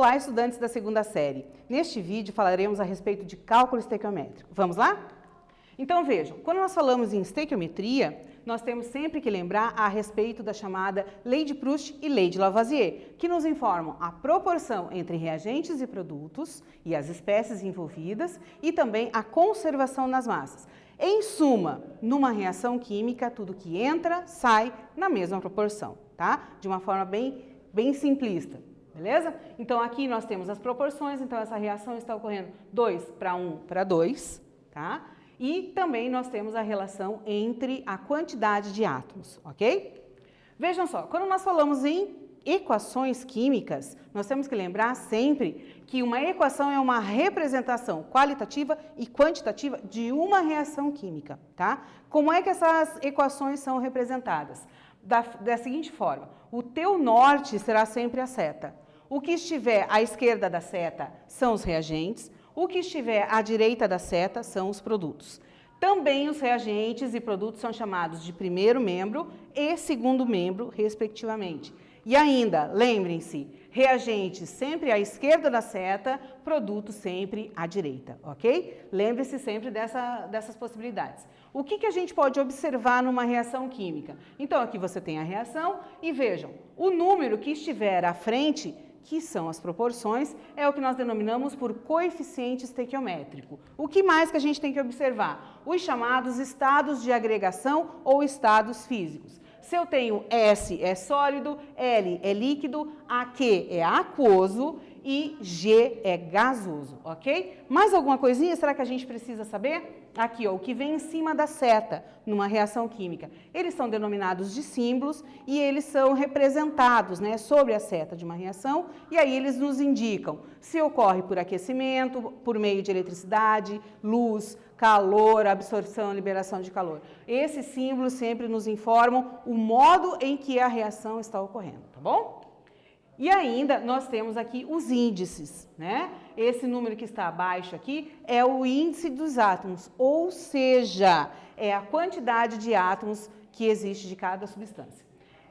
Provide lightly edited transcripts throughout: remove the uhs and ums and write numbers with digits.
Olá, estudantes da segunda série. Neste vídeo falaremos a respeito de cálculo estequiométrico. Vamos lá? Então vejam, quando nós falamos em estequiometria, nós temos sempre que lembrar a respeito da chamada Lei de Proust e Lei de Lavoisier, que nos informam a proporção entre reagentes e produtos e as espécies envolvidas e também a conservação das massas. Em suma, numa reação química, tudo que entra, sai na mesma proporção, tá? De uma forma bem simplista. Beleza? Então aqui nós temos as proporções, então essa reação está ocorrendo 2 para 1 para 2, tá? E também nós temos a relação entre a quantidade de átomos, ok? Vejam só, quando nós falamos em equações químicas, nós temos que lembrar sempre que uma equação é uma representação qualitativa e quantitativa de uma reação química, tá? Como é que essas equações são representadas? Da seguinte forma, o teu norte será sempre a seta. O que estiver à esquerda da seta são os reagentes, o que estiver à direita da seta são os produtos. Também os reagentes e produtos são chamados de primeiro membro e segundo membro, respectivamente. E ainda, lembrem-se, reagentes sempre à esquerda da seta, produtos sempre à direita, ok? Lembre-se sempre dessas possibilidades. O que a gente pode observar numa reação química? Então, aqui você tem a reação e vejam, o número que estiver à frente, que são as proporções, é o que nós denominamos por coeficiente estequiométrico. O que mais que a gente tem que observar? Os chamados estados de agregação ou estados físicos. Se eu tenho S é sólido, L é líquido, AQ é aquoso e G é gasoso, ok? Mais alguma coisinha será que a gente precisa saber? Aqui, ó, o que vem em cima da seta numa reação química. Eles são denominados de símbolos e eles são representados, né, sobre a seta de uma reação e aí eles nos indicam se ocorre por aquecimento, por meio de eletricidade, luz, calor, absorção, liberação de calor. Esses símbolos sempre nos informam o modo em que a reação está ocorrendo, tá bom? E ainda nós temos aqui os índices, né? Esse número que está abaixo aqui é o índice dos átomos, ou seja, é a quantidade de átomos que existe de cada substância.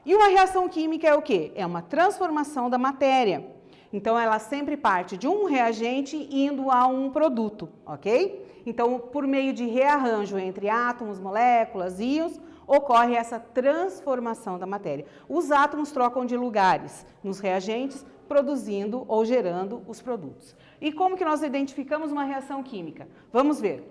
E uma reação química é o quê? É uma transformação da matéria. Então, ela sempre parte de um reagente indo a um produto, ok? Então, por meio de rearranjo entre átomos, moléculas, íons, ocorre essa transformação da matéria. Os átomos trocam de lugares nos reagentes, produzindo ou gerando os produtos. E como que nós identificamos uma reação química? Vamos ver.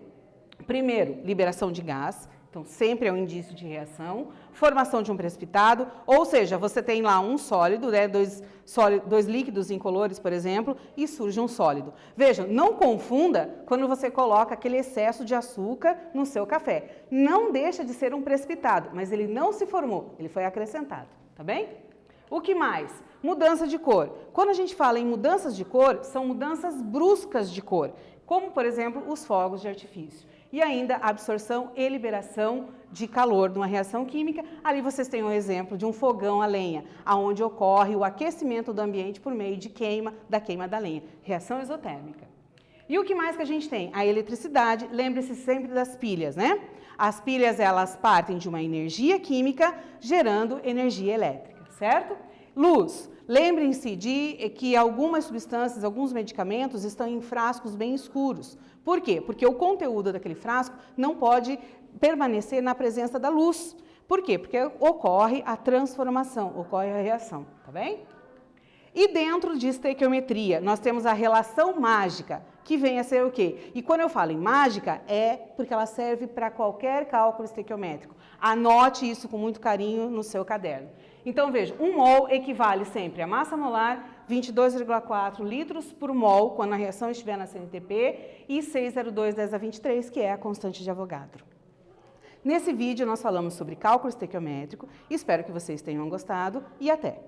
Primeiro, liberação de gás. Então, sempre é um indício de reação. Formação de um precipitado, ou seja, você tem lá um sólido, né, dois líquidos incolores, por exemplo, e surge um sólido. Veja, não confunda quando você coloca aquele excesso de açúcar no seu café. Não deixa de ser um precipitado, mas ele não se formou, ele foi acrescentado, tá bem? O que mais? Mudança de cor. Quando a gente fala em mudanças de cor, são mudanças bruscas de cor, como, por exemplo, os fogos de artifício. E ainda absorção e liberação de calor de uma reação química. Ali vocês têm um exemplo de um fogão a lenha, onde ocorre o aquecimento do ambiente por meio de queima da lenha. Reação exotérmica. E o que mais que a gente tem? A eletricidade. Lembre-se sempre das pilhas, né? As pilhas, elas partem de uma energia química gerando energia elétrica, certo? Luz. Lembrem-se de que algumas substâncias, alguns medicamentos estão em frascos bem escuros. Por quê? Porque o conteúdo daquele frasco não pode permanecer na presença da luz. Por quê? Porque ocorre a transformação, ocorre a reação, tá bem? E dentro de estequiometria, nós temos a relação mágica, que vem a ser o quê? E quando eu falo em mágica, é porque ela serve para qualquer cálculo estequiométrico. Anote isso com muito carinho no seu caderno. Então, veja, 1 mol equivale sempre a massa molar, 22,4 litros por mol, quando a reação estiver na CNTP, e 6,02 10 a 23, que é a constante de Avogadro. Nesse vídeo, nós falamos sobre cálculo estequiométrico, espero que vocês tenham gostado e até!